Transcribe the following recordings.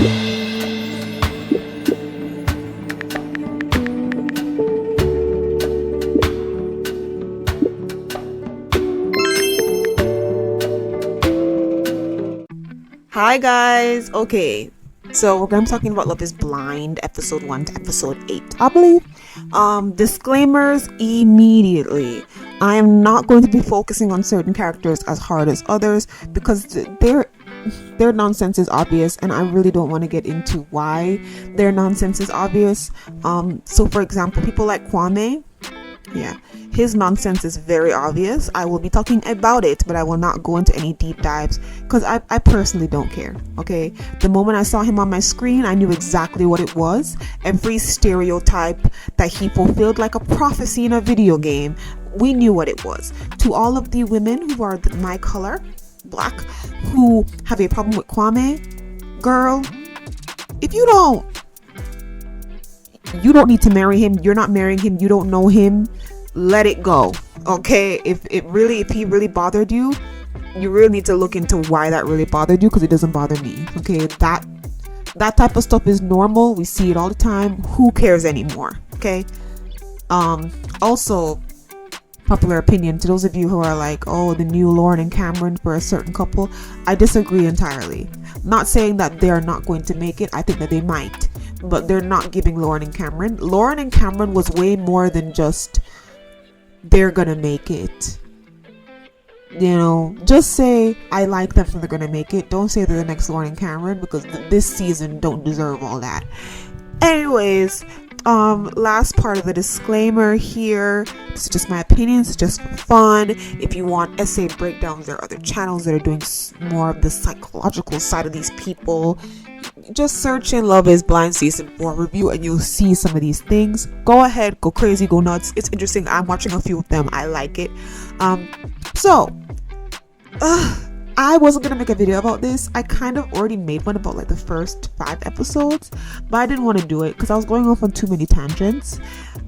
Hi guys. Okay, so we're gonna be talking about Love is Blind episode 1 to episode 8, I believe. Disclaimers immediately. I am not going to be focusing on certain characters as hard as others because their nonsense is obvious, and I really don't want to get into why their nonsense is obvious. So for example, people like Kwame, yeah, his nonsense is very obvious. I will be talking about it, but I will not go into any deep dives because I personally don't care. Okay, the moment I saw him on my screen, I knew exactly what it was. Every stereotype that he fulfilled like a prophecy in a video game, we knew what it was. To all of the women who are my color, black, who have a problem with Kwame, girl, if you don't need to marry him. You're not marrying him. You don't know him. Let it go. Okay, if he really bothered you, you really need to look into why that really bothered you, because it doesn't bother me. Okay, that type of stuff is normal. We see it all the time. Who cares anymore? Okay. Also, popular opinion, to those of you who are like, oh, the new Lauren and Cameron for a certain couple, I disagree entirely. Not saying that they are not going to make it. I think that they might, but they're not giving Lauren and Cameron. Lauren and Cameron was way more than just they're gonna make it. You know, just say I like them, so they're gonna make it. Don't say they're the next Lauren and Cameron, because this season don't deserve all that. Anyways, last part of the disclaimer here, this is just my opinion, it's just for fun. If you want essay breakdowns, there are other channels that are doing more of the psychological side of these people. Just search in Love is Blind season 4 review and you'll see some of these things. Go ahead, go crazy, go nuts. It's interesting. I'm watching a few of them. I like it. I wasn't gonna make a video about this. I kind of already made one about like the first 5 episodes, but I didn't want to do it because I was going off on too many tangents.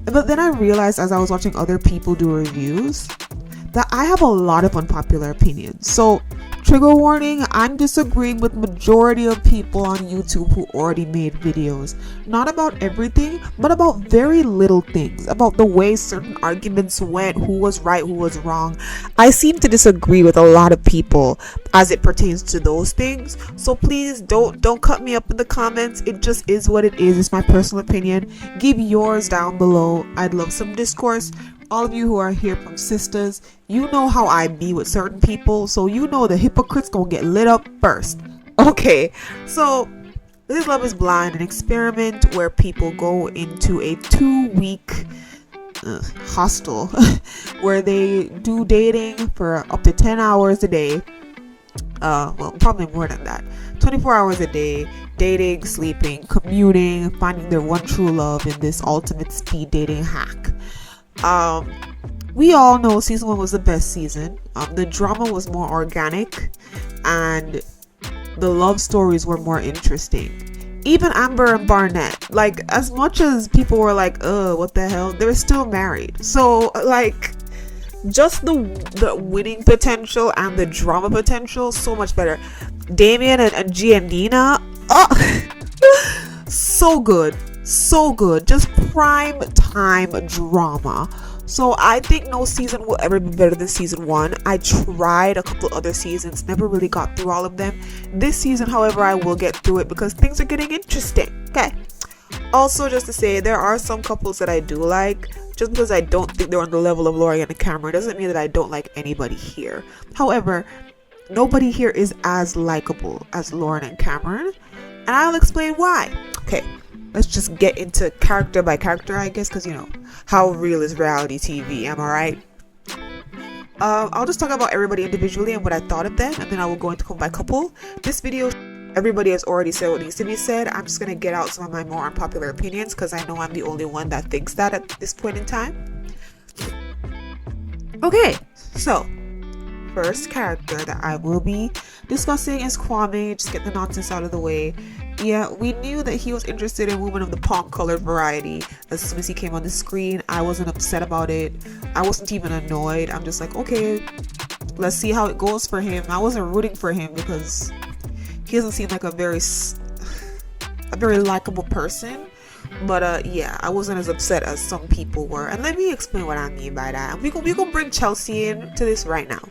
But then I realized, as I was watching other people do reviews, that I have a lot of unpopular opinions. So trigger warning, I'm disagreeing with majority of people on YouTube who already made videos, not about everything, but about very little things, about the way certain arguments went, who was right, who was wrong. I seem to disagree with a lot of people as it pertains to those things. So please don't cut me up in the comments. It just is what it is. It's my personal opinion. Give yours down below. I'd love some discourse. All of you who are here from sisters, you know how I be with certain people, so you know the hypocrites gonna get lit up first. Okay, so this is Love is Blind, an experiment where people go into a 2-week hostel where they do dating for up to 10 hours a day. Well, probably more than that. 24 hours a day, dating, sleeping, commuting, finding their one true love in this ultimate speed dating hack. We all know season 1 was the best season. The drama was more organic and the love stories were more interesting. Even Amber and Barnett, like, as much as people were like, what the hell, they're still married. So like, just the winning potential and the drama potential, so much better. Damien and Giannina, so good, just prime time drama. So I think no season will ever be better than season 1. I tried a couple other seasons, never really got through all of them. This season, however, I will get through it because things are getting interesting. Okay, also, just to say, there are some couples that I do like. Just because I don't think they're on the level of Lauren and Cameron doesn't mean that I don't like anybody here. However, nobody here is as likable as Lauren and Cameron, and I'll explain why. Okay, let's just get into character by character, I guess, because, you know, how real is reality TV, am I right? I'll just talk about everybody individually and what I thought of them, and then I will go into couple by couple. This video, everybody has already said what needs to be said. I'm just going to get out some of my more unpopular opinions because I know I'm the only one that thinks that at this point in time. Okay, so first character that I will be discussing is Kwame. Just get the nonsense out of the way. Yeah, we knew that he was interested in women of the palm colored variety as soon as he came on the screen. I wasn't upset about it. I wasn't even annoyed. I'm just like, okay, let's see how it goes for him. I wasn't rooting for him because he doesn't seem like a very a very likable person. But yeah, I wasn't as upset as some people were. And let me explain what I mean by that. We gonna bring Chelsea into this right now.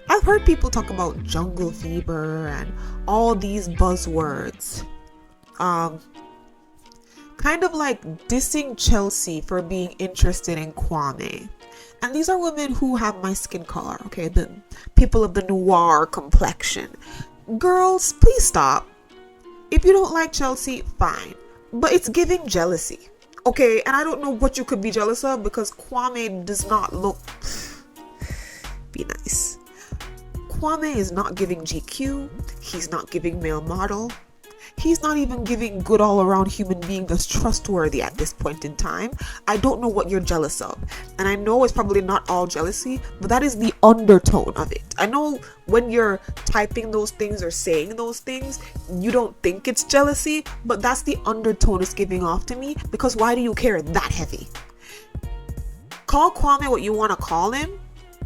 I've heard people talk about jungle fever and all these buzzwords. Kind of like dissing Chelsea for being interested in Kwame. And these are women who have my skin color, okay? The people of the noir complexion. Girls, please stop. If you don't like Chelsea, fine. But it's giving jealousy, okay? And I don't know what you could be jealous of because Kwame does not look... Be nice. Kwame is not giving GQ. He's not giving male model. He's not even giving good all-around human being that's trustworthy at this point in time. I don't know what you're jealous of. And I know it's probably not all jealousy, but that is the undertone of it. I know when you're typing those things or saying those things, you don't think it's jealousy, but that's the undertone it's giving off to me, because why do you care that heavy? Call Kwame what you want to call him,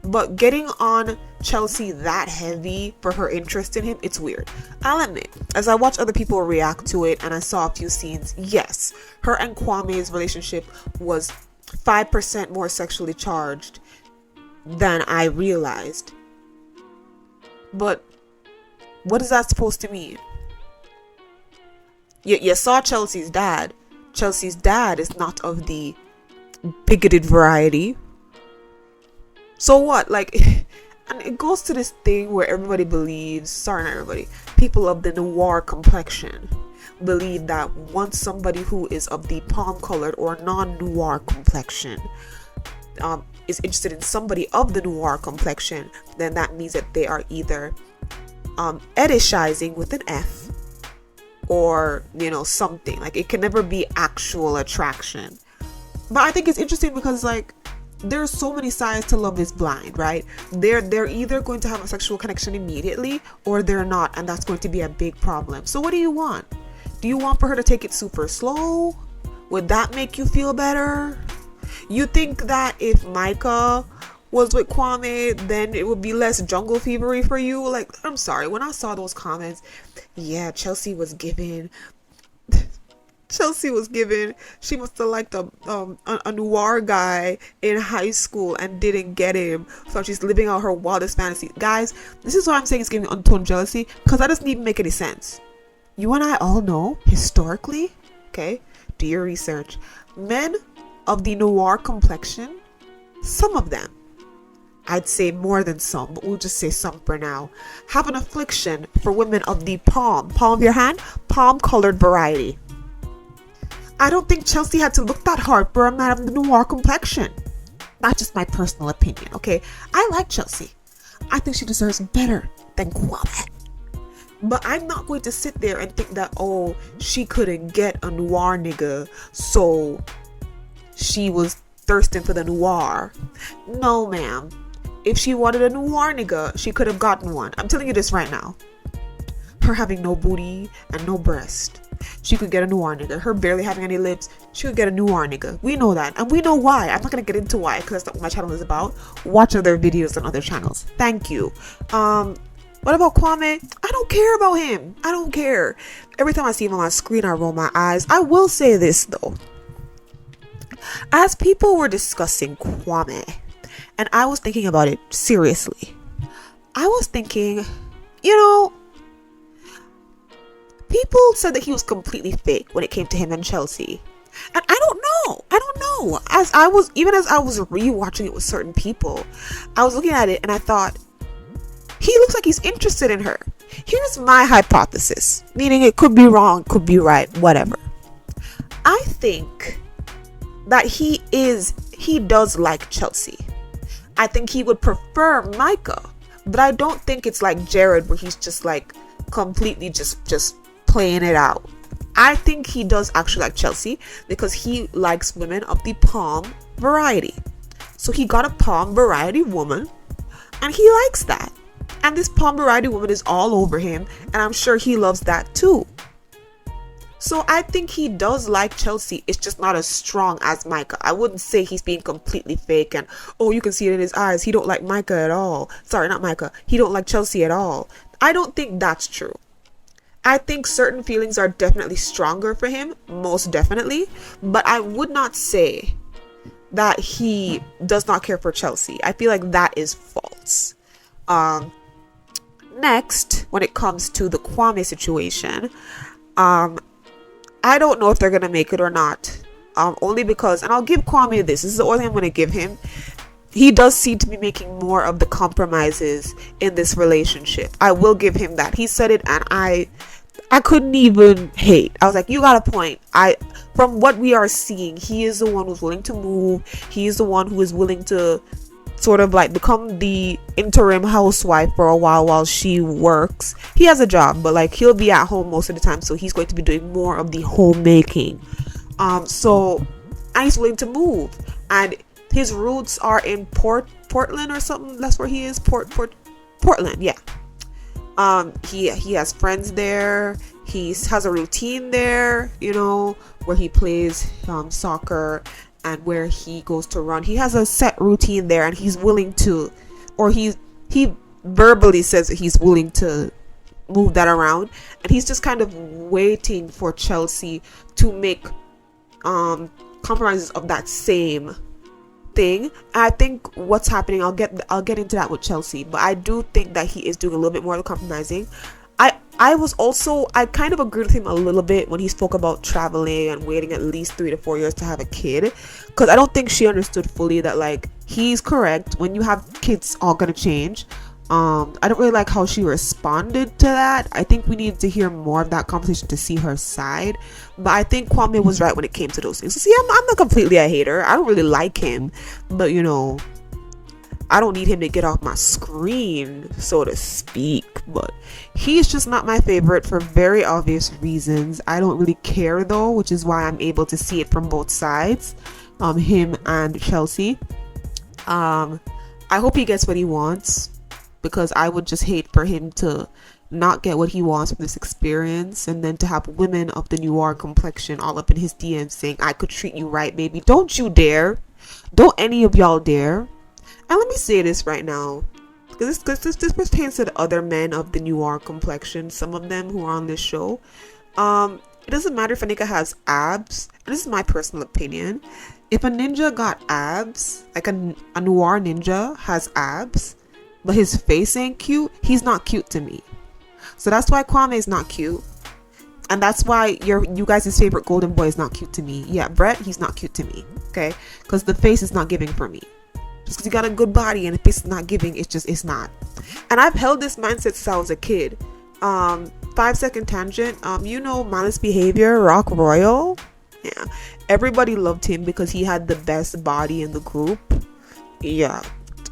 but getting on Chelsea that heavy for her interest in him, it's weird. I'll admit, as I watched other people react to it and I saw a few scenes, yes, her and Kwame's relationship was 5% more sexually charged than I realized. But what is that supposed to mean? You saw Chelsea's dad. Chelsea's dad is not of the bigoted variety. So what? Like, and it goes to this thing where everybody believes, sorry, not everybody, people of the noir complexion believe that once somebody who is of the palm-colored or non-noir complexion is interested in somebody of the noir complexion, then that means that they are either fetishizing with an F or, you know, something. Like, it can never be actual attraction. But I think it's interesting because, like, there's so many sides to Love is Blind, right? They're either going to have a sexual connection immediately or they're not, and that's going to be a big problem. So what do you want? Do you want for her to take it super slow? Would that make you feel better? You think that if Micah was with Kwame, then it would be less jungle fevery for you? Like, I'm sorry, when I saw those comments, yeah, Chelsea was giving, she must have liked a noir guy in high school and didn't get him, so she's living out her wildest fantasy. Guys, this is why I'm saying it's giving untoned jealousy, because that doesn't even make any sense. You and I all know, historically, okay, do your research, men of the noir complexion, some of them, I'd say more than some, but we'll just say some for now, have an affliction for women of the palm of your hand, palm-colored variety. I don't think Chelsea had to look that hard for a man of the noir complexion. That's just my personal opinion, okay? I like Chelsea. I think she deserves better than Kwame. But I'm not going to sit there and think that, oh, she couldn't get a noir nigga, so she was thirsting for the noir. No, ma'am. If she wanted a noir nigga, she could have gotten one. I'm telling you this right now. Her having no booty and no breast, she could get a noir nigga. Her barely having any lips, she could get a noir nigga. We know that, and we know why. I'm not gonna get into why, because that's not what my channel is about. Watch other videos on other channels. Thank you. What about Kwame? I don't care about him. I don't care. Every time I see him on my screen, I roll my eyes. I will say this though. As people were discussing Kwame, and I was thinking about it seriously, I was thinking, you know, people said that he was completely fake when it came to him and Chelsea. And I don't know. As I was rewatching it with certain people, I was looking at it and I thought, he looks like he's interested in her. Here's my hypothesis, meaning it could be wrong, could be right, whatever. I think that he does like Chelsea. I think he would prefer Micah, but I don't think it's like Jared where he's just like completely just playing it out. I think he does actually like Chelsea because he likes women of the palm variety. So he got a palm variety woman and he likes that. And this palm variety woman is all over him, and I'm sure he loves that too. So I think he does like Chelsea. It's just not as strong as Micah. I wouldn't say he's being completely fake and, oh, you can see it in his eyes, he don't like Micah at all. Sorry, not Micah. He don't like Chelsea at all. I don't think that's true. I think certain feelings are definitely stronger for him, most definitely, but I would not say that he does not care for Chelsea. I feel like that is false. Next, when it comes to the Kwame situation, I don't know if they're gonna make it or not. Only because, and I'll give Kwame this is the only thing I'm gonna give him. He does seem to be making more of the compromises in this relationship. I will give him that. He said it, and I couldn't even hate. I was like, you got a point. From what we are seeing, he is the one who's willing to move. He is the one who is willing to sort of like become the interim housewife for a while she works. He has a job, but like he'll be at home most of the time, so he's going to be doing more of the homemaking. So and he's willing to move, and his roots are in Portland or something. That's where he is. Portland, yeah. He has friends there. He has a routine there, where he plays soccer and where he goes to run. He has a set routine there, and he's willing to, or he verbally says that he's willing to move that around, and he's just kind of waiting for Chelsea to make compromises of that same thing. I think what's happening, I'll get into that with Chelsea, but I do think that he is doing a little bit more of the compromising. I kind of agreed with him a little bit when he spoke about traveling and waiting at least 3 to 4 years to have a kid, because I don't think she understood fully that like he's correct. When you have kids, all gonna change. I don't really like how she responded to that. I think we need to hear more of that conversation to see her side. But I think Kwame was right when it came to those things. So see, I'm not completely a hater. I don't really like him, but I don't need him to get off my screen, so to speak. But he's just not my favorite for very obvious reasons. I don't really care though, which is why I'm able to see it from both sides. Him and Chelsea. I hope he gets what he wants, because I would just hate for him to not get what he wants from this experience, and then to have women of the Noir complexion all up in his DMs saying, I could treat you right, baby. Don't you dare. Don't any of y'all dare. And let me say this right now, because this pertains to the other men of the Noir complexion, some of them who are on this show. It doesn't matter if a nigga has abs, and this is my personal opinion. If a ninja got abs, like a Noir ninja has abs, but his face ain't cute, he's not cute to me. So that's why Kwame is not cute, and that's why you guys' favorite golden boy is not cute to me. Yeah, Brett, he's not cute to me, okay? Because the face is not giving for me. Just because you got a good body and the face is not giving, it's not. And I've held this mindset since I was a kid. 5-second tangent. Malice Behavior, Rock Royal. Yeah, everybody loved him because he had the best body in the group. Yeah,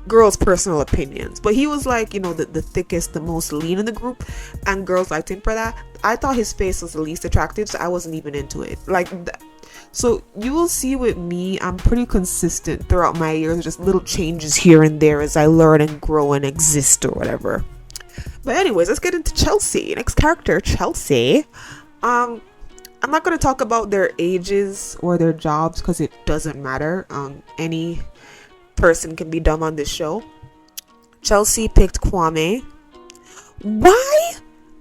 girls' personal opinions, but he was like, the thickest, the most lean in the group, and girls liked him for that. I thought his face was the least attractive, so I wasn't even into it. So you will see with me, I'm pretty consistent throughout my years, just little changes here and there as I learn and grow and exist or whatever. But anyways, let's get into Chelsea. Next character, Chelsea. I'm not going to talk about their ages or their jobs because it doesn't matter. Any person can be dumb on this show. Chelsea picked Kwame. Why?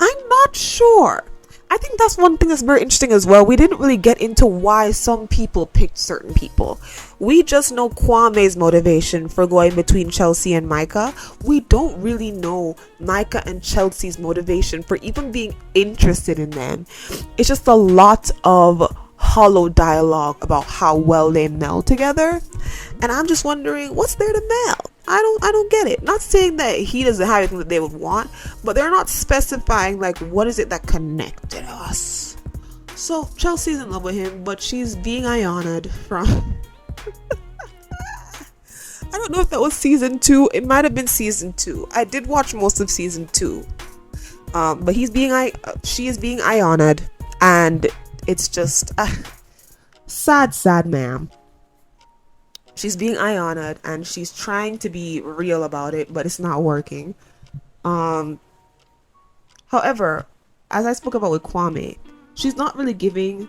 I'm not sure. I think that's one thing that's very interesting as well. We didn't really get into why some people picked certain people. We just know Kwame's motivation for going between Chelsea and Micah. We don't really know Micah and Chelsea's motivation for even being interested in them. It's just a lot of hollow dialogue about how well they meld together, and I'm just wondering what's there to meld. I don't get it. Not saying that he doesn't have anything that they would want, but they're not specifying like what is it that connected us. So Chelsea's in love with him, but she's being Ayanna from I don't know if that was season 2. It might have been season 2. I did watch most of season 2, but she is being Ayanna, and it's just sad ma'am. She's being Ayanna, and she's trying to be real about it, but it's not working. However, as I spoke about with Kwame, she's not really giving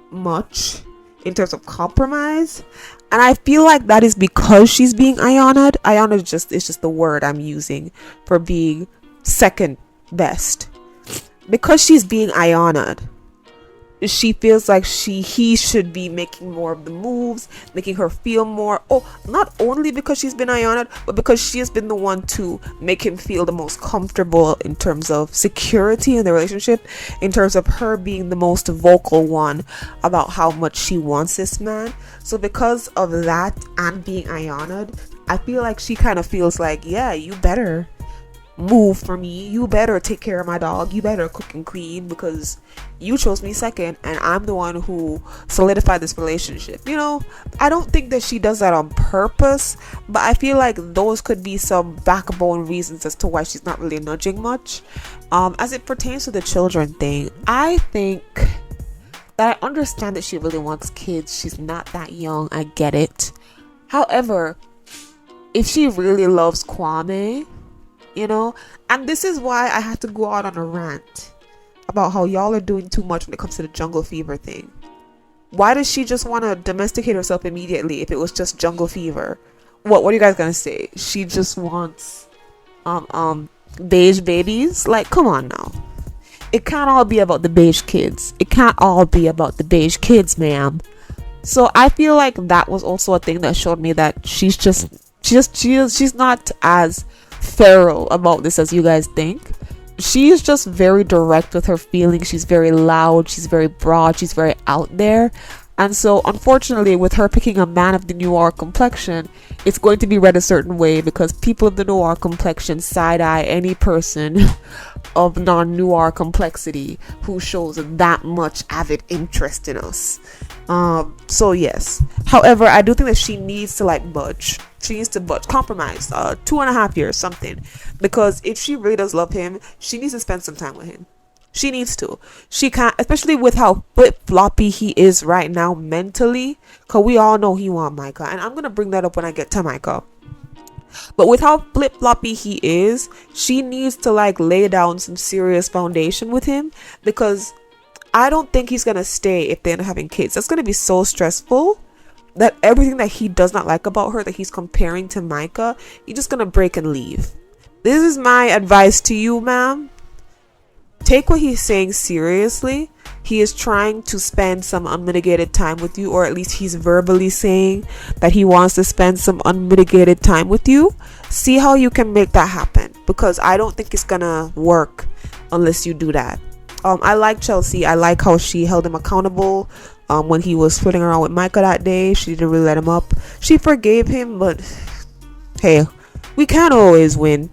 much in terms of compromise, and I feel like that is because she's being Ayanna. Ayanna is just the word I'm using for being second best. because she's being Ayanna, she feels like he should be making more of the moves, making her feel more. Oh, not only because she's been Ayanna, but because she has been the one to make him feel the most comfortable in terms of security in the relationship, in terms of her being the most vocal one about how much she wants this man. So because of that and being Ayanna, I feel like she kind of feels like, yeah, you better move for me, you better take care of my dog, you better cook and clean, because you chose me second and I'm the one who solidified this relationship. You know, I don't think that she does that on purpose, but I feel like those could be some backbone reasons as to why she's not really nudging much. As it pertains to the children thing, I think that I understand that she really wants kids. She's not that young, I get it. However, if she really loves Kwame, you know, and this is why I had to go out on a rant about how y'all are doing too much when it comes to the jungle fever thing. Why does she just want to domesticate herself immediately if it was just jungle fever? What are you guys gonna say? She just wants beige babies? Like, come on now. It can't all be about the beige kids. It can't all be about the beige kids, ma'am. So I feel like that was also a thing that showed me that she's not as feral about this as you guys think. She is just very direct with her feelings. She's very loud, she's very broad, she's very out there. And so unfortunately, with her picking a man of the Noir complexion, it's going to be read a certain way, because people of the Noir complexion side-eye any person of non-Noir complexity who shows that much avid interest in us. So yes. However, I do think that she needs to budge. She needs to compromise. 2.5 years, something. Because if she really does love him, she needs to spend some time with him. She needs to. She can't, especially with how flip-floppy he is right now mentally. Because we all know he want Micah. And I'm going to bring that up when I get to Micah. But with how flip-floppy he is, she needs to lay down some serious foundation with him. Because I don't think he's going to stay if they end up having kids. That's going to be so stressful that everything that he does not like about her, that he's comparing to Micah, he's just going to break and leave. This is my advice to you, ma'am. Take what he's saying seriously. He is trying to spend some unmitigated time with you, or at least he's verbally saying that he wants to spend some unmitigated time with you. See how you can make that happen, because I don't think it's gonna work unless you do that. I like Chelsea. I like how she held him accountable when he was flirting around with Micah that day. She didn't really let him up. She forgave him, but hey, we can't always win.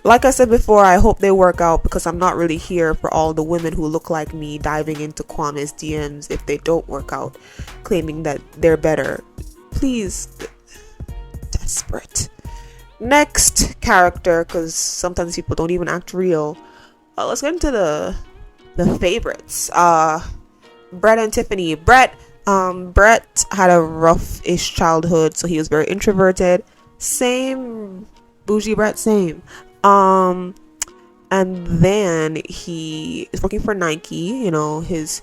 Like I said before, I hope they work out, because I'm not really here for all the women who look like me diving into Kwame's DMs if they don't work out, claiming that they're better. Please. Desperate. Next character, because sometimes people don't even act real. Let's get into the favorites. Brett and Tiffany. Brett had a rough-ish childhood, so he was very introverted. Same. Bougie Brett, same. And then he is working for Nike. You know, his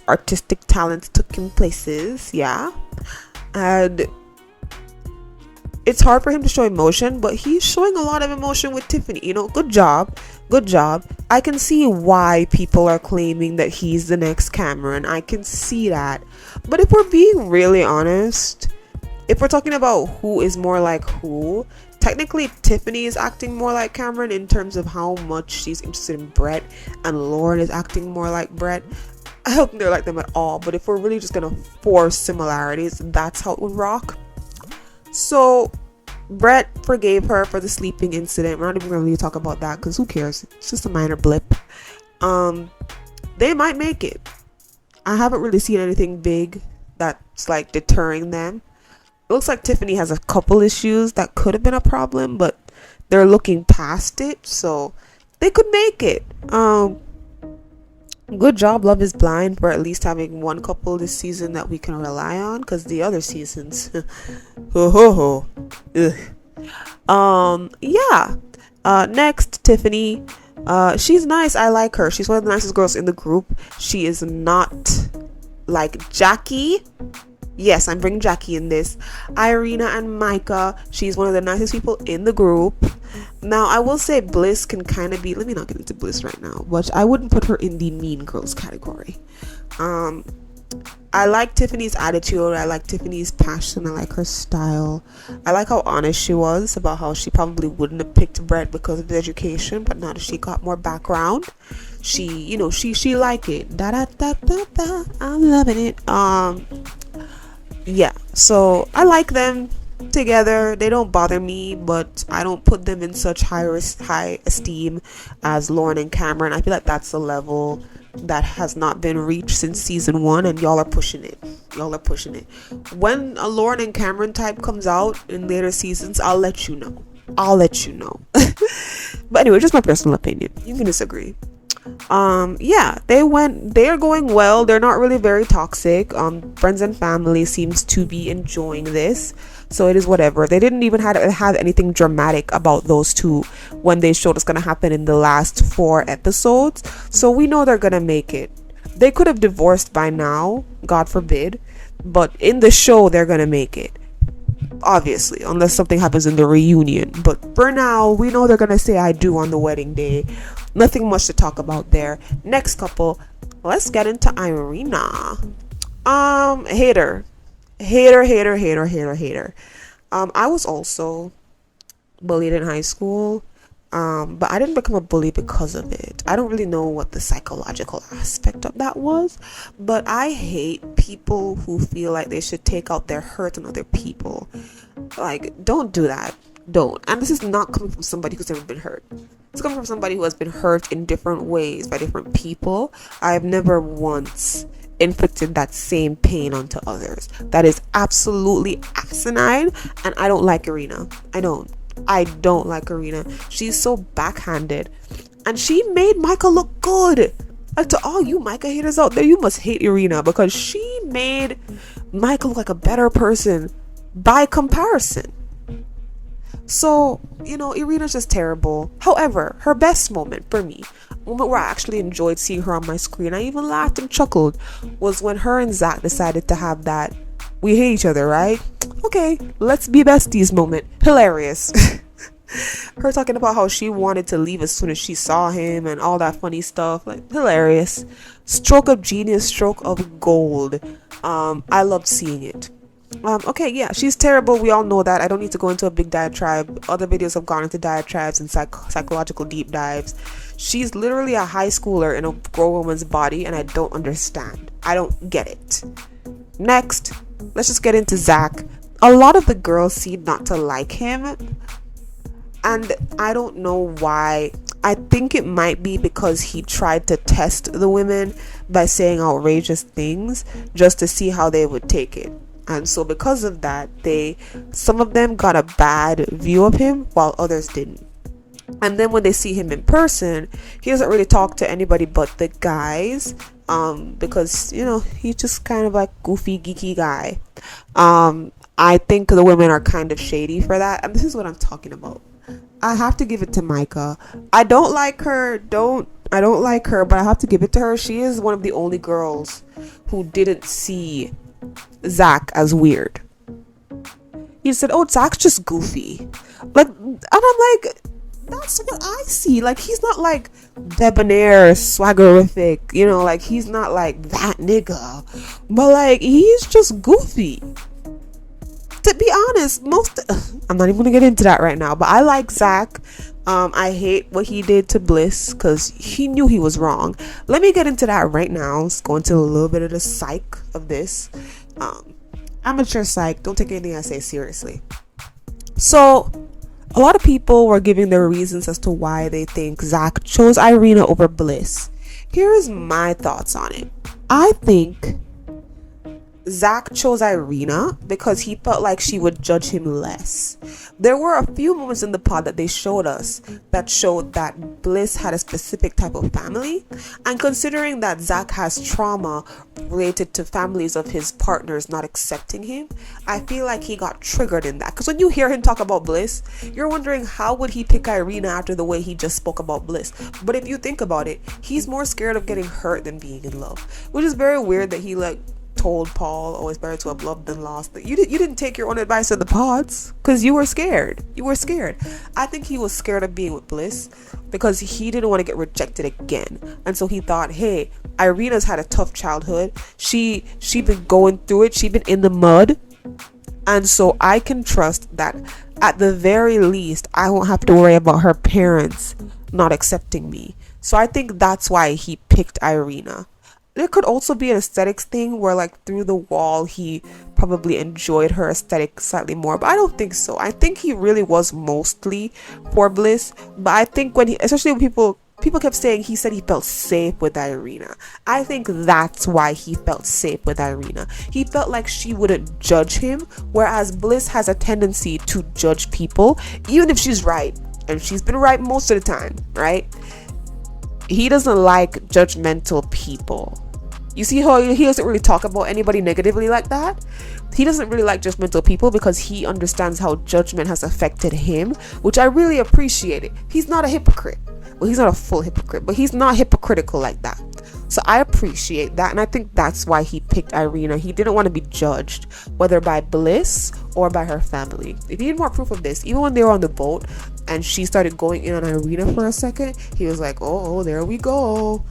artistic talents took him places. Yeah. And it's hard for him to show emotion, but he's showing a lot of emotion with Tiffany. You know, good job. I can see why people are claiming that he's the next Cameron. I can see that. But if we're being really honest, if we're talking about who is more like who, technically Tiffany is acting more like Cameron in terms of how much she's interested in Brett, and Lauren is acting more like Brett. I don't think they're like them at all, but if we're really just gonna force similarities, that's how it would rock. So Brett forgave her for the sleeping incident. We're not even going to really talk about that, because who cares? It's just a minor blip. They might make it. I haven't really seen anything big that's deterring them. It looks like Tiffany has a couple issues that could have been a problem, but they're looking past it, so they could make it. Good job, Love is Blind, for at least having one couple this season that we can rely on, because the other seasons yeah. Next, Tiffany. She's nice. I like her. She's one of the nicest girls in the group. She is not like Jackie. Yes, I'm bringing Jackie in this. Irina and Micah. She's one of the nicest people in the group. Now, I will say Bliss can kind of be, let me not get into Bliss right now, but I wouldn't put her in the mean girls category. I like Tiffany's attitude. I like Tiffany's passion. I like her style. I like how honest she was about how she probably wouldn't have picked Brett because of his education, but now that she got more background, she like it. Da da da da da. I'm loving it. Yeah. So I like them together. They don't bother me, but I don't put them in such high esteem as Lauren and Cameron. I feel like that's a level that has not been reached since season 1, and y'all are pushing it. When a Lauren and Cameron type comes out in later seasons, I'll let you know. But anyway, just my personal opinion. You can disagree. Yeah, they're going well. They're not really very toxic. Friends and family seems to be enjoying this, so it is whatever. They didn't even have anything dramatic about those two when they showed what's gonna happen in the last 4 episodes, so we know they're gonna make it. They could have divorced by now, God forbid, but in the show they're gonna make it, obviously, unless something happens in the reunion. But for now, we know they're gonna say I do on the wedding day. Nothing much to talk about there. Next couple, let's get into Irina. Hater. I was also bullied in high school, but I didn't become a bully because of it. I don't really know what the psychological aspect of that was, but I hate people who feel like they should take out their hurt on other people. Like, don't do that. Don't. And this is not coming from somebody who's never been hurt. It's coming from somebody who has been hurt in different ways by different people. I have never once inflicted that same pain onto others. That is absolutely asinine, and I don't like Irina. I don't like Irina. She's so backhanded, and she made Micah look good. Like, to all you Micah haters out there, you must hate Irina, because she made Micah look like a better person by comparison. So, Irina's just terrible. However, her best moment for me, a moment where I actually enjoyed seeing her on my screen, I even laughed and chuckled, was when her and Zach decided to have that we hate each other, right? Okay, let's be besties moment. Hilarious. Her talking about how she wanted to leave as soon as she saw him and all that funny stuff. Like, hilarious. Stroke of genius, stroke of gold. I loved seeing it. Okay, yeah, she's terrible. We all know that. I don't need to go into a big diatribe. Other videos have gone into diatribes and psychological deep dives. She's literally a high schooler in a grown woman's body, and I don't understand. I don't get it. Next, let's just get into Zach. A lot of the girls seem not to like him, and I don't know why. I think it might be because he tried to test the women by saying outrageous things just to see how they would take it. And so because of that, some of them got a bad view of him while others didn't. And then when they see him in person, he doesn't really talk to anybody but the guys, because he's just kind of like goofy, geeky guy. I think the women are kind of shady for that, and this is what I'm talking about. I have to give it to Micah. I don't like her, but I have to give it to her. She is one of the only girls who didn't see Zach as weird. He said, "Oh, Zach's just goofy." Like, and I'm like, that's what I see. Like, he's not like debonair, swaggerific, like, he's not like that nigga, but like, he's just goofy. To be honest, I'm not even gonna get into that right now, but I like Zach. I hate what he did to Bliss because he knew he was wrong. Let me get into that right now. Let's go into a little bit of the psych of this. Amateur psych. Don't take anything I say seriously. So, a lot of people were giving their reasons as to why they think Zach chose Irina over Bliss. Here is my thoughts on it. I think Zach chose Irina because he felt like she would judge him less. There were a few moments in the pod that they showed us that showed that Bliss had a specific type of family, and considering that Zach has trauma related to families of his partners not accepting him, I feel like he got triggered in that. Because when you hear him talk about Bliss, you're wondering how would he pick Irina after the way he just spoke about Bliss. But if you think about it, he's more scared of getting hurt than being in love, which is very weird that he told Paul, oh, it's better to have loved than lost. You didn't take your own advice in the pods because you were scared. I think he was scared of being with Bliss because he didn't want to get rejected again, and so he thought, hey, Irina's had a tough childhood. She been going through it. She been in the mud, and so I can trust that at the very least I won't have to worry about her parents not accepting me. So I think that's why he picked Irina. There could also be an aesthetics thing where, like, through the wall he probably enjoyed her aesthetic slightly more, but I don't think so. I think he really was mostly for Bliss, but I think especially when people kept saying he said he felt safe with Irina. I think that's why he felt safe with Irina. He felt like she wouldn't judge him, whereas Bliss has a tendency to judge people, even if she's right, and she's been right most of the time, right? He doesn't like judgmental people. You see how he doesn't really talk about anybody negatively like that? He doesn't really like judgmental people because he understands how judgment has affected him, which I really appreciate it. He's not a hypocrite. Well, he's not a full hypocrite, but he's not hypocritical like that. So I appreciate that, and I think that's why he picked Irina. He didn't want to be judged, whether by Bliss or by her family. If you need more proof of this, even when they were on the boat and she started going in on Irina for a second, he was like, oh, there we go.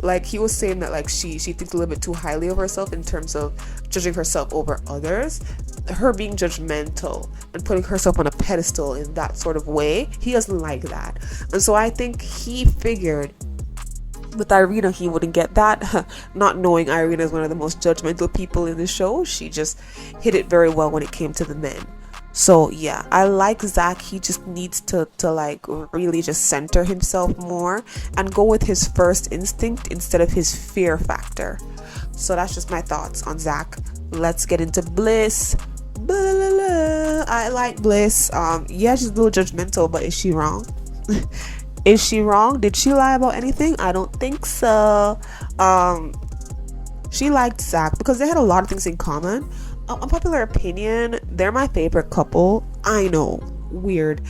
Like, he was saying that, like, she thinks a little bit too highly of herself in terms of judging herself over others. Her being judgmental and putting herself on a pedestal in that sort of way, he doesn't like that. And so I think he figured with Irina he wouldn't get that, not knowing Irina is one of the most judgmental people in the show. She just hit it very well when it came to the men. So yeah, I like Zach. He just needs to like really just center himself more and go with his first instinct instead of his fear factor. So that's just my thoughts on Zach. Let's get into Bliss. I like Bliss. Yeah, she's a little judgmental, but is she wrong? Is she wrong? Did she lie about anything? I don't think so. She liked Zach because they had a lot of things in common. Unpopular opinion, they're my favorite couple. I know, weird.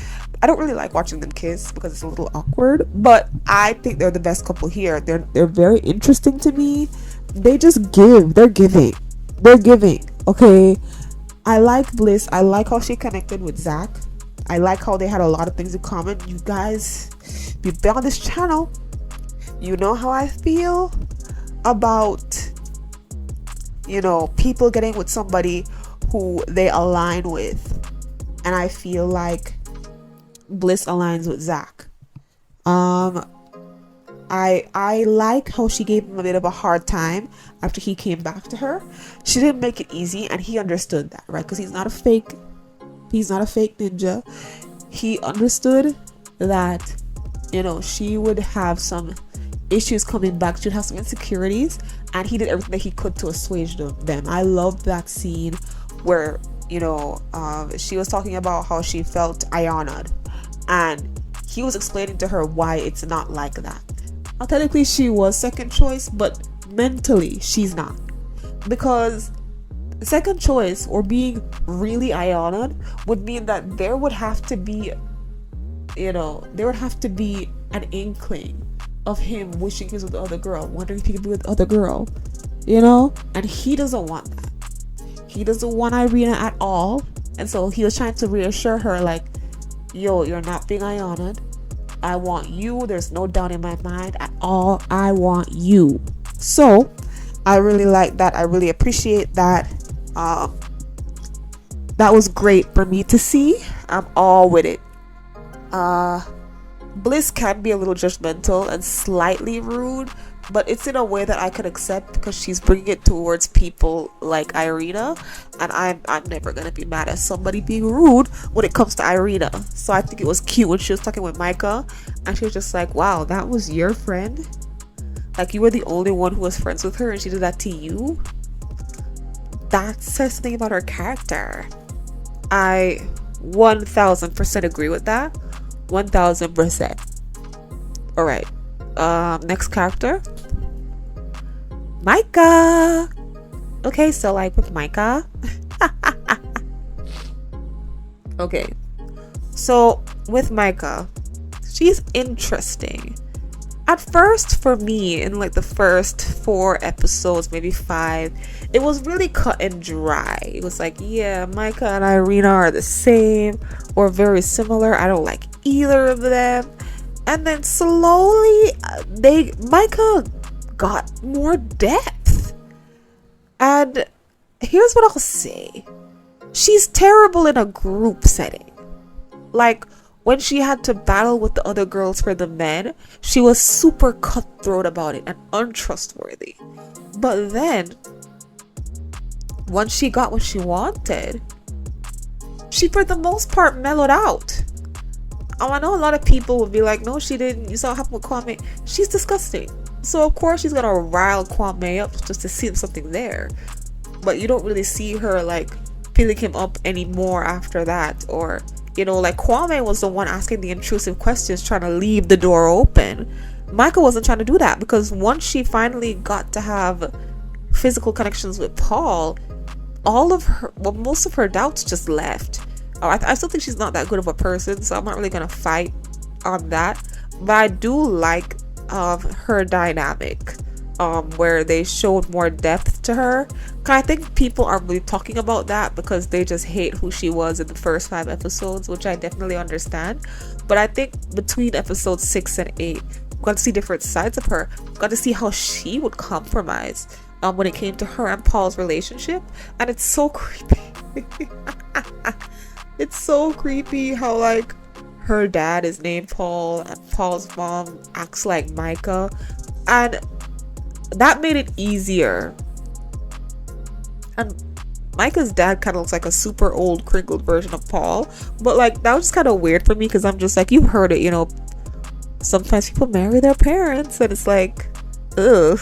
I don't really like watching them kiss because it's a little awkward, but I think they're the best couple here. They're very interesting to me. They just give. They're giving. Okay. I like Bliss. I like how she connected with Zach. I like how they had a lot of things in common. You guys, if you've been on this channel, you know how I feel about, you know, people getting with somebody who they align with. And I feel like Bliss aligns with Zach. I like how she gave him a bit of a hard time after he came back to her. She didn't make it easy, and he understood that, right? Because he's not a fake ninja. He understood that, you know, she would have some issues coming back. She'd have some insecurities, and he did everything that he could to assuage them. I loved that scene where, you know, she was talking about how she felt Ayanna, and he was explaining to her why it's not like that. Now, technically she was second choice, but mentally she's not, because second choice or being really Ayanna would mean that there would have to be, you know, an inkling of him wishing he was with the other girl, wondering if he could be with the other girl, you know, and he doesn't want that. He doesn't want Irina at all, and so he was trying to reassure her, like, yo, you're not being Ayanna. I want you. There's no doubt in my mind at all. I want you. So I really like that. I really appreciate that. That was great for me to see. I'm all with it. Bliss can be a little judgmental and slightly rude, but it's in a way that I could accept because she's bringing it towards people like Irina, and I'm never gonna be mad at somebody being rude when it comes to Irina. So I think it was cute when she was talking with Micah, and she was just like, wow, that was your friend? Like, you were the only one who was friends with her and she did that to you? That says something about her character. I 1000% agree with that. 1000%. Alright, next character, Micah. Okay, so like with Micah, okay, so with Micah, she's interesting. At first, for me, in like the first 4 episodes, maybe 5, it was really cut and dry. It was like, yeah, Micah and Irina are the same or very similar. I don't like either of them. And then slowly, Micah got more depth. And here's what I'll say. She's terrible in a group setting. Like, when she had to battle with the other girls for the men, she was super cutthroat about it and untrustworthy. But then, once she got what she wanted, she for the most part mellowed out. I know a lot of people would be like, no, she didn't. You saw what happened with Kwame. She's disgusting. So of course she's gonna rile Kwame up just to see if something there. But you don't really see her like feeling him up anymore after that. Or, you know, like Kwame was the one asking the intrusive questions, trying to leave the door open. Micah wasn't trying to do that, because once she finally got to have physical connections with Paul, most of her doubts just left. I still think she's not that good of a person, so I'm not really gonna fight on that. But I do like her dynamic, where they showed more depth to her. I think people are really talking about that because they just hate who she was in the first 5 episodes, which I definitely understand. But I think between episodes 6 and 8, we got to see different sides of her. We got to see how she would compromise when it came to her and Paul's relationship, and it's so creepy. It's so creepy how like her dad is named Paul and Paul's mom acts like Micah, and that made it easier. And Micah's dad kind of looks like a super old crinkled version of Paul, but like that was just kind of weird for me, because I'm just like, you've heard it, you know, sometimes people marry their parents, and it's like, ugh.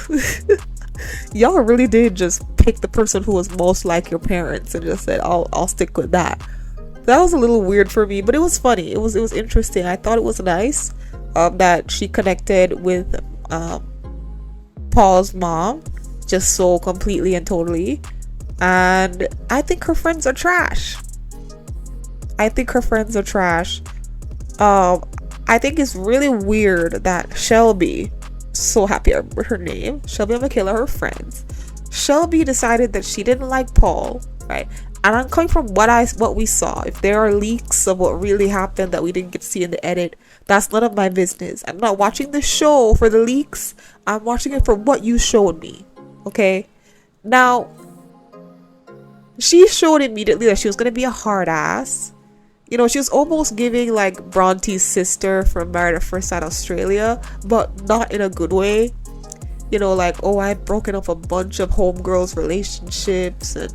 Y'all really did just pick the person who was most like your parents and just said, I'll stick with that. That was a little weird for me, but it was funny. It was interesting. I thought it was nice that she connected with Paul's mom just so completely and totally. And I think her friends are trash. I think it's really weird that Shelby, so happy I remember her name, Shelby and Michaela, her friends. Shelby decided that she didn't like Paul, right? And I'm coming from what we saw. If there are leaks of what really happened that we didn't get to see in the edit, that's none of my business. I'm not watching the show for the leaks. I'm watching it for what you showed me. Okay? Now, she showed immediately that she was going to be a hard ass. You know, she was almost giving like Bronte's sister from Married at First Sight Australia, but not in a good way. You know, like, oh, I've broken up a bunch of homegirls' relationships, and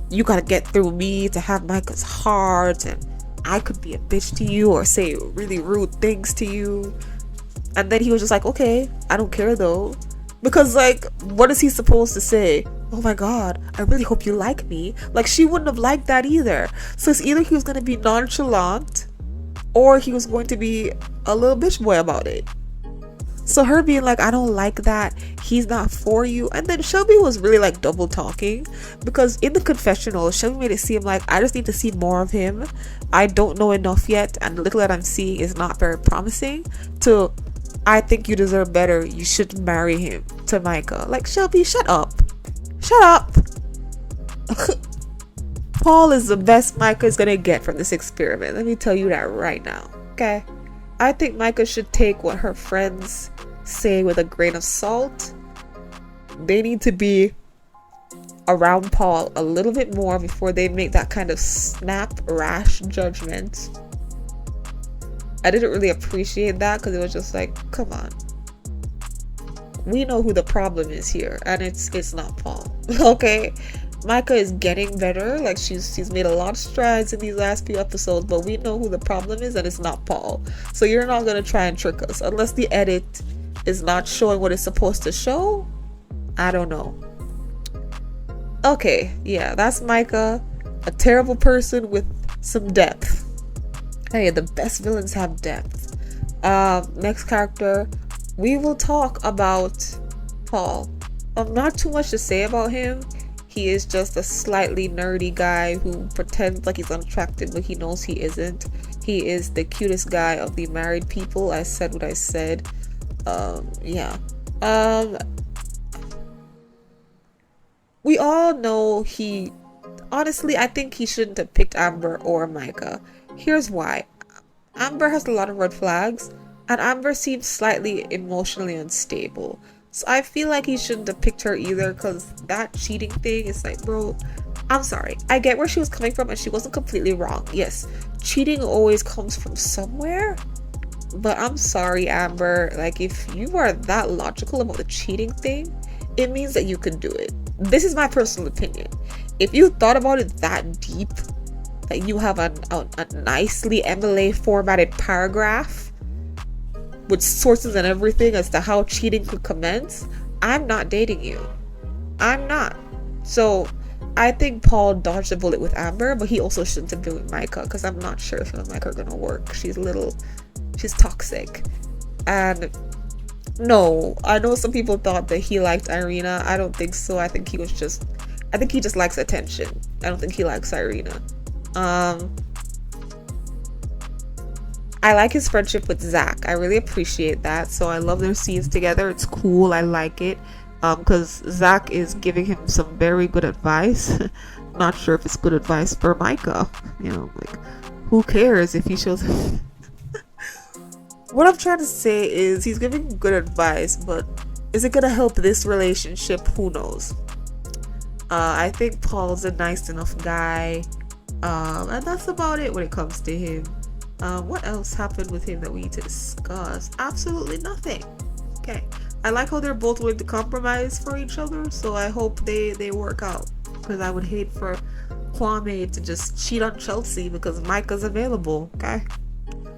you gotta get through me to have Micah's heart, and I could be a bitch to you or say really rude things to you. And then he was just like, okay, I don't care though. Because like, what is he supposed to say? Oh my god, I really hope you like me. Like, she wouldn't have liked that either. So it's either he was going to be nonchalant, or he was going to be a little bitch boy about it. So her being like, I don't like that, he's not for you. And then Shelby was really like double talking, because in the confessional, Shelby made it seem like, I just need to see more of him. I don't know enough yet, and the little that I'm seeing is not very promising. To, I think you deserve better, you should marry him, to Micah. Like, Shelby, shut up. Shut up. Paul is the best Micah is gonna get from this experiment. Let me tell you that right now. Okay? I think Micah should take what her friends say with a grain of salt. They need to be around Paul a little bit more before they make that kind of snap, rash judgment. I didn't really appreciate that, because it was just like, come on. We know who the problem is here, and it's not Paul. Okay? Micah is getting better. Like, she's made a lot of strides in these last few episodes, but we know who the problem is, and it's not Paul. So you're not gonna try and trick us unless the edit is not showing what it's supposed to show. I don't know. Okay, yeah, that's Micah, a terrible person with some depth. Hey, the best villains have depth. Next character, we will talk about Paul. Not too much to say about him. He is just a slightly nerdy guy who pretends like he's unattractive, but he knows he isn't. He is the cutest guy of the married people. I said what I said. Yeah. We all know he... Honestly, I think he shouldn't have picked Amber or Micah. Here's why. Amber has a lot of red flags, and Amber seems slightly emotionally unstable. So I feel like he shouldn't have picked her either, because that cheating thing is like, bro, I'm sorry. I get where she was coming from, and she wasn't completely wrong. Yes, cheating always comes from somewhere. But I'm sorry, Amber. Like, if you are that logical about the cheating thing, it means that you can do it. This is my personal opinion. If you thought about it that deep, that you have a nicely MLA formatted paragraph with sources and everything as to how cheating could commence, I'm not dating you. I'm not. So I think Paul dodged a bullet with Amber, but he also shouldn't have been with Micah, because I'm not sure if him and Micah are gonna work. She's toxic. And no, I know some people thought that he liked Irina. I don't think so. I think he just likes attention. I don't think he likes Irina. I like his friendship with Zach. I really appreciate that. So I love their scenes together. It's cool. I like it. Because Zach is giving him some very good advice. Not sure if it's good advice for Micah. You know, like, who cares if he shows... What I'm trying to say is he's giving good advice, but is it gonna help this relationship? Who knows? I think Paul's a nice enough guy, and that's about it when it comes to him. What else happened with him that we need to discuss? Absolutely nothing. Okay, I like how they're both willing to compromise for each other, so I hope they work out, because I would hate for Kwame to just cheat on Chelsea because Micah's available. Okay,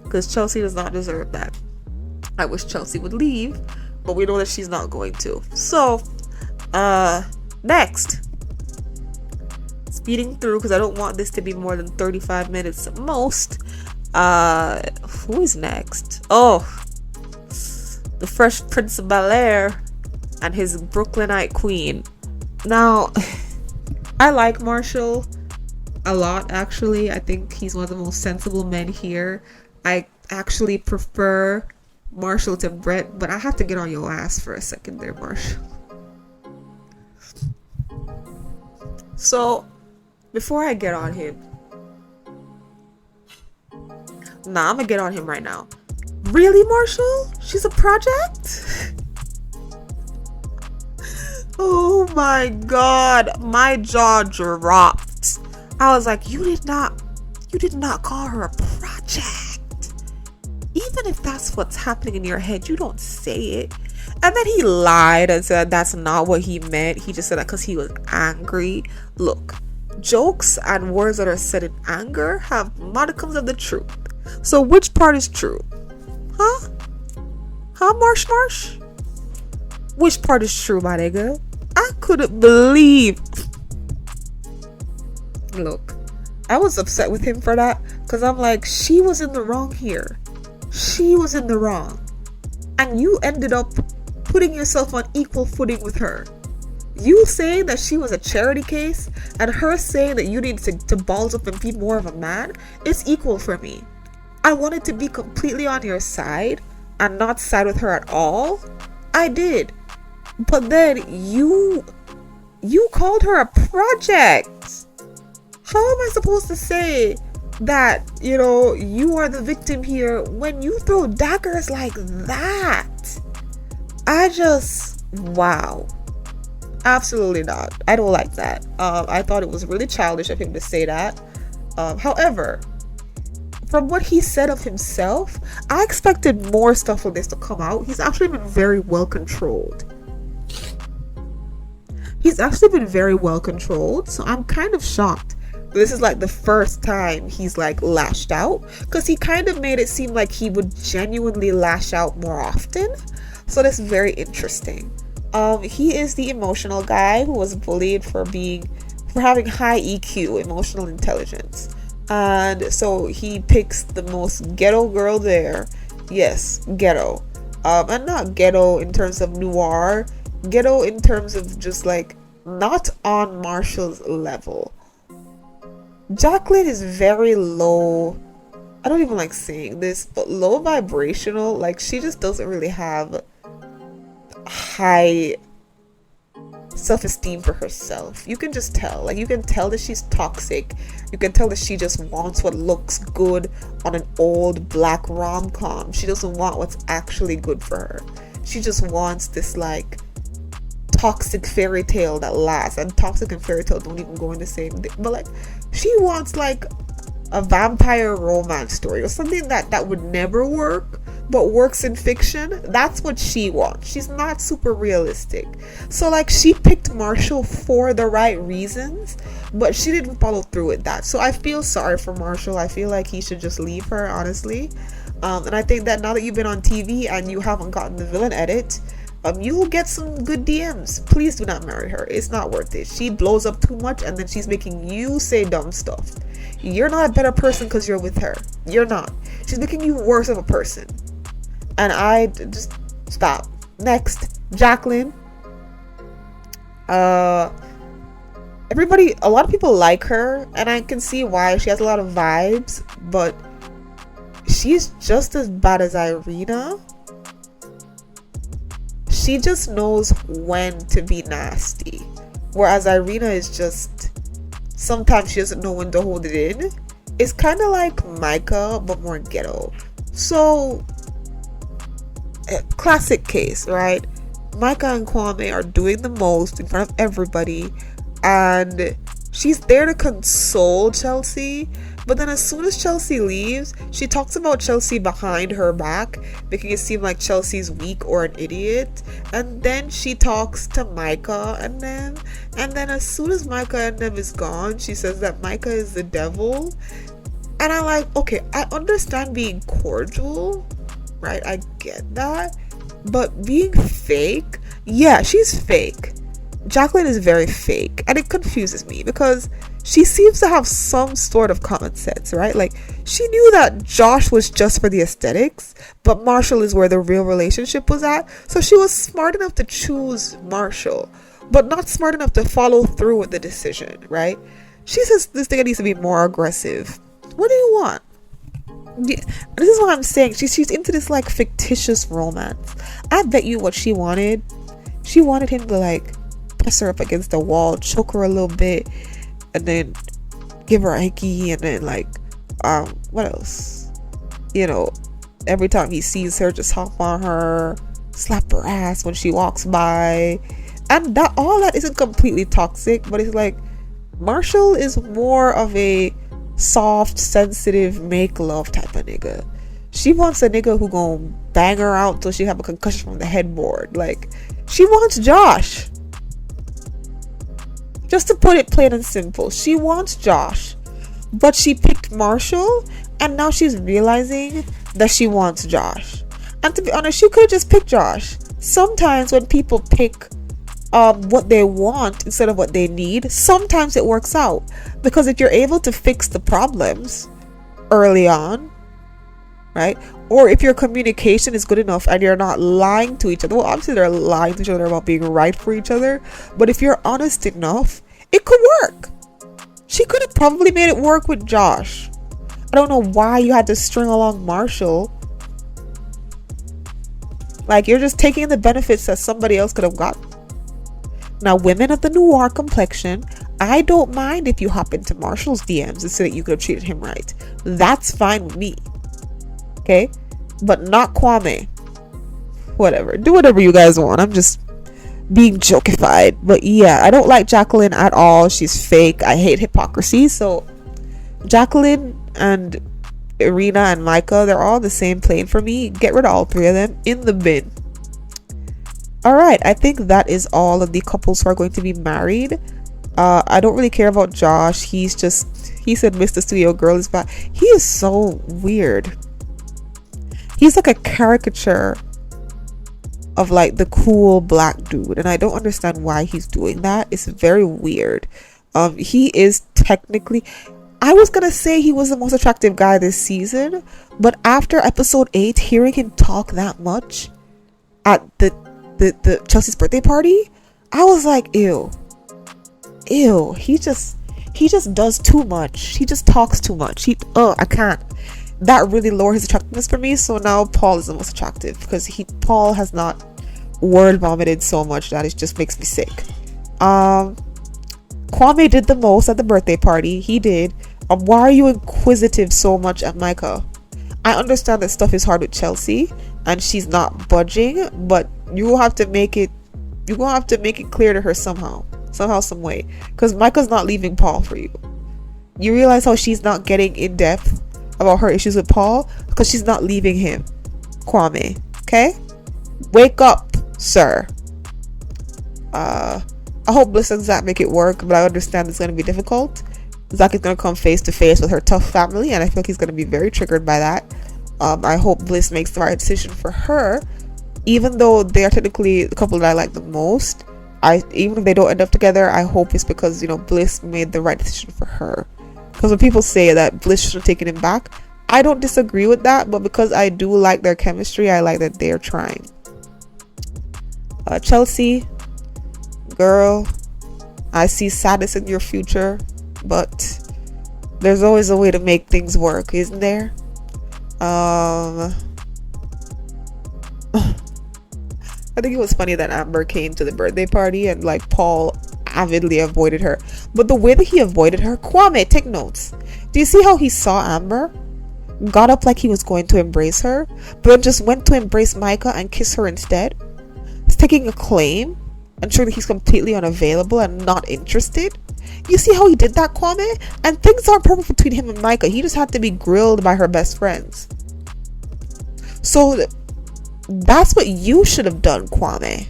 because Chelsea does not deserve that. I wish Chelsea would leave, but we know that she's not going to. So next, speeding through because I don't want this to be more than 35 minutes at most. Who is next? Oh, the Fresh Prince of Bel-Air and his Brooklynite queen. Now, I like Marshall a lot, actually. I think he's one of the most sensible men here. I actually prefer Marshall to Brett, but I have to get on your ass for a second there, Marshall. So, before I get on him, I'm gonna get on him right now. Really, Marshall? She's a project? Oh my god, my jaw dropped. I was like, you did not call her a project. Even if that's what's happening in your head, you don't say it. And then he lied and said that's not what he meant. He just said that because he was angry. Look, jokes and words that are said in anger have modicums of the truth. So which part is true? Huh? Huh, Marsh? Which part is true, my nigga? I couldn't believe. Look, I was upset with him for that, because I'm like, she was in the wrong here. She was in the wrong. And you ended up putting yourself on equal footing with her. You saying that she was a charity case, and her saying that you need to balls up and be more of a man, is equal for me. I wanted to be completely on your side and not side with her at all. I did. But then you called her a project. How am I supposed to say that, you are the victim here when you throw daggers like that? Wow. Absolutely not. I don't like that. I thought it was really childish of him to say that. However, from what he said of himself, I expected more stuff from this to come out. He's actually been very well controlled. So I'm kind of shocked. This is like the first time he's like lashed out, because he kind of made it seem like he would genuinely lash out more often. So that's very interesting. He is the emotional guy who was bullied for having high EQ, emotional intelligence. And so he picks the most ghetto girl there. Yes, ghetto. And not ghetto in terms of noir. Ghetto in terms of just like not on Marshall's level. Jacqueline is very low. I don't even like saying this, but low vibrational, like she just doesn't really have high self-esteem for herself. You can just tell, like you can tell that she's toxic. You can tell that she just wants what looks good on an old black rom-com. She doesn't want what's actually good for her. She just wants this like toxic fairy tale that lasts, and toxic and fairy tale don't even go in the same thing, but like she wants like a vampire romance story or something that would never work but works in fiction. That's what she wants. She's not super realistic. So like she picked Marshall for the right reasons, but she didn't follow through with that. So I feel sorry for Marshall. I feel like he should just leave her, honestly. And I think that now that you've been on TV and you haven't gotten the villain edit, you will get some good DMs. Please do not marry her. It's not worth it. She blows up too much, and then she's making you say dumb stuff. You're not a better person because you're with her. You're not. She's making you worse of a person. And I just stop. Next, Jacqueline. A lot of people like her, and I can see why. She has a lot of vibes, but she's just as bad as Irina. She just knows when to be nasty, whereas Irina is just, sometimes she doesn't know when to hold it in. It's kind of like Micah, but more ghetto. So, classic case, right? Micah and Kwame are doing the most in front of everybody, and she's there to console Chelsea. But then as soon as Chelsea leaves, she talks about Chelsea behind her back, making it seem like Chelsea's weak or an idiot. And then she talks to Micah and them. And then as soon as Micah and them is gone, she says that Micah is the devil. And I'm like, okay, I understand being cordial, right? I get that. But being fake, yeah, she's fake. Jacqueline is very fake, and it confuses me because she seems to have some sort of common sense, right? Like, she knew that Josh was just for the aesthetics, but Marshall is where the real relationship was at. So she was smart enough to choose Marshall, but not smart enough to follow through with the decision, right? She says this thing needs to be more aggressive. What do you want? Yeah, this is what I'm saying. She's into this like fictitious romance. I bet you what she wanted him to like press her up against the wall, choke her a little bit, and then give her a hickey, and then like what else, every time he sees her, just hop on her, slap her ass when she walks by. And that all that isn't completely toxic, but it's like Marshall is more of a soft, sensitive, make love type of nigga. She wants a nigga who gon' bang her out till she have a concussion from the headboard. Like, she wants Josh. Just to put it plain and simple, she wants Josh, but she picked Marshall, and now she's realizing that she wants Josh. And to be honest, she could have just picked Josh. Sometimes when people pick what they want instead of what they need, sometimes it works out, because if you're able to fix the problems early on, right, or if your communication is good enough and you're not lying to each other, well, obviously they're lying to each other about being right for each other, but if you're honest enough, it could work. She could have probably made it work with Josh. I don't know why you had to string along Marshall. Like, you're just taking the benefits that somebody else could have got. Now, women of the Noir complexion, I don't mind if you hop into Marshall's DMs and say that you could have treated him right. That's fine with me. Okay? But not Kwame. Whatever. Do whatever you guys want. I'm just being jokified. But yeah, I don't like Jacqueline at all. She's fake. I hate hypocrisy. So Jacqueline and Irina and Micah, they're all the same plane for me. Get rid of all three of them in the bin. Alright, I think that is all of the couples who are going to be married. I don't really care about Josh. He said Mr. Studio Girl is back. He is so weird. He's like a caricature of like the cool black dude, and I don't understand why he's doing that. It's very weird. He is technically, I was gonna say he was the most attractive guy this season, but after episode 8, hearing him talk that much at the Chelsea's birthday party, I was like, ew, he just does too much. He just talks too much. I can't. that really lowered his attractiveness for me. So now Paul is the most attractive because Paul has not word vomited so much that it just makes me sick. Kwame did the most at the birthday party. He did. Why are you inquisitive so much at Micah? I understand that stuff is hard with Chelsea and she's not budging, but you will have to make it clear to her somehow, some way, because Micah's not leaving Paul for you. You realize how she's not getting in depth about her issues with Paul because she's not leaving him. Kwame, okay? Wake up, sir. I hope Bliss and Zach make it work, but I understand it's going to be difficult. Zach is going to come face to face with her tough family, and I feel like he's going to be very triggered by that. I hope Bliss makes the right decision for her, even though they are technically the couple that I like the most. Even if they don't end up together, I hope it's because, you know, Bliss made the right decision for her. Because when people say that Bliss should have taken him back, I don't disagree with that, but because I do like their chemistry, I like that they're trying. Chelsea, girl, I see sadness in your future, but there's always a way to make things work, isn't there? I think it was funny that Amber came to the birthday party and like Paul avidly avoided her, but the way that he avoided her, Kwame, take notes. Do you see how he saw Amber, got up like he was going to embrace her, but then just went to embrace Micah and kiss her instead? He's taking a claim and showing that he's completely unavailable and not interested. You see how he did that, Kwame? And things aren't perfect between him and Micah. He just had to be grilled by her best friends. So that's what you should have done, Kwame.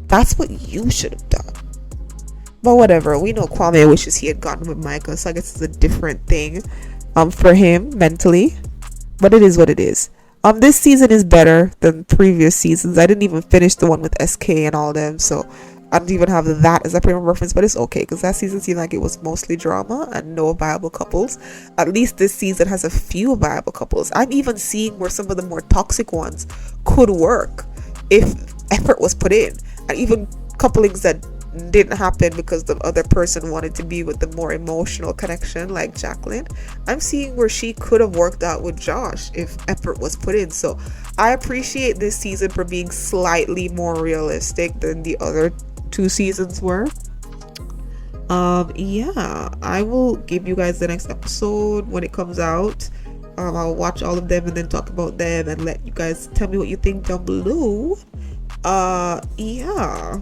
That's what you should have done. But whatever, we know Kwame wishes he had gotten with Micah, so I guess it's a different thing for him mentally. But it is what it is. This season is better than previous seasons. I didn't even finish the one with SK and all them, so I don't even have that as a frame of reference, but it's okay because that season seemed like it was mostly drama and no viable couples. At least this season has a few viable couples. I'm even seeing where some of the more toxic ones could work if effort was put in, and even couplings that didn't happen because the other person wanted to be with the more emotional connection, like Jacqueline. I'm seeing where she could have worked out with Josh if effort was put in. So I appreciate this season for being slightly more realistic than the other 2 seasons were. Yeah, I will give you guys the next episode when it comes out. I'll watch all of them and then talk about them and let you guys tell me what you think down below. Yeah.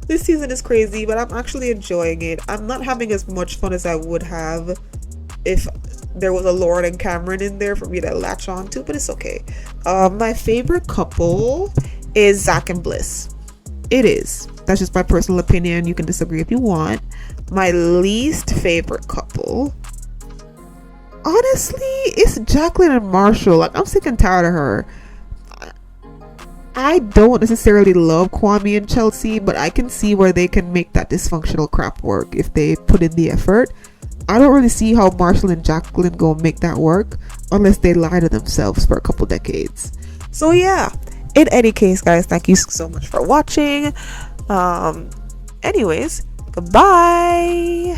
This season is crazy, but I'm actually enjoying it. I'm not having as much fun as I would have if there was a Lauren and Cameron in there for me to latch on to, but it's okay. My favorite couple is Zach and Bliss. It is. That's just my personal opinion. You can disagree if you want. My least favorite couple, honestly, it's Jacqueline and Marshall. Like, I'm sick and tired of her. I don't necessarily love Kwame and Chelsea, but I can see where they can make that dysfunctional crap work if they put in the effort. I don't really see how Marshall and Jacqueline go make that work unless they lie to themselves for a couple decades. So yeah, in any case, guys, thank you so much for watching. Anyways, goodbye.